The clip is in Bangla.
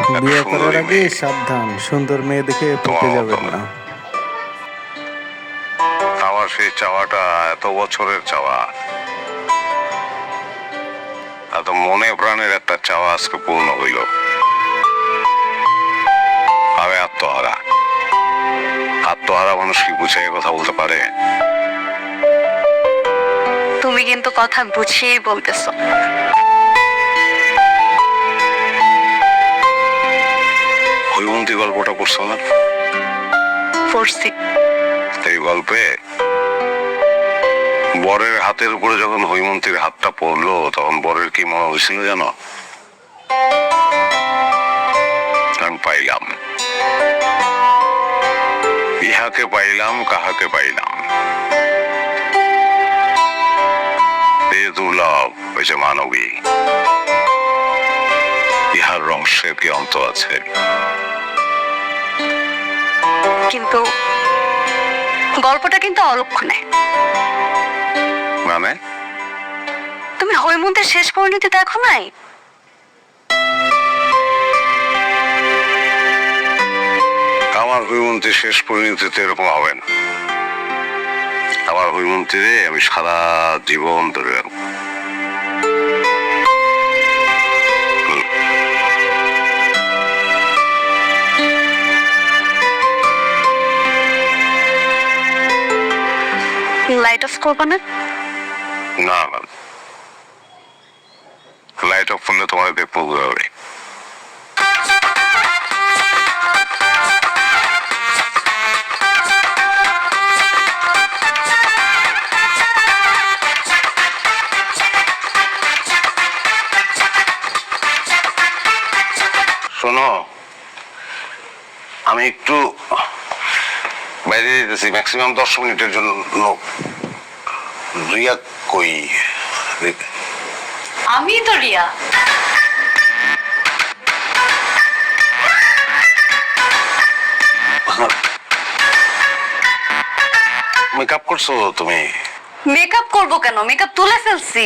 এত বিয়ে করার সুন্দরী আগে মেয়ে, সাবধান, সুন্দর মেয়ে দেখে তোমার পটে মতো যাবেন না। আমার সেই চাওয়াটা এত বছরের চাওয়া, এত মনে প্রাণের একটা চাওয়া আজকে পূর্ণ হইল। আমি আত্মহারা, আত্মহারা মানুষ কি বুঝে কথা বলতে পারে? তুমি কিন্তু কথা বুঝিয়েই বলতেছো। হৈমন্তী গল্পটা পড়ছো না? পড়ছি। এই গল্পে বরের হাতের উপরে যখন হৈমন্তীর হাতটা পড়লো তখন বরের কি মনে হয়েছিল জানো? আমি পাইলাম, ইহাকে পাইলাম, কাহাকে পাইলাম, এ দুর্লভ হয়েছে মানবী, ইহার রহস্যের কি অন্ত আছে? কিন্তু গল্পটা কিন্তু অলক্ষণে। মানে তুমি হৈমন্তের শেষ পরিণতি দেখো নাই? আমার হৈমন্তীর শেষ পরিণতিতে এরকম হবে না। আমার হৈমন্তীরে আমি সারা জীবন ধরে রাখবো। লাইট অফ করবো না? না না, লাইট অফ করলে তোমার দেখবো হবে। শোনো, আমি একটু বাইরে যেতেছি, ম্যাক্সিমাম 10 মিনিটের জন্য। রিয়া কই? আমি তো রিয়া। মেকআপ করছো তুমি? মেকআপ করবো কেন? মেকআপ তুলে ফেলছি।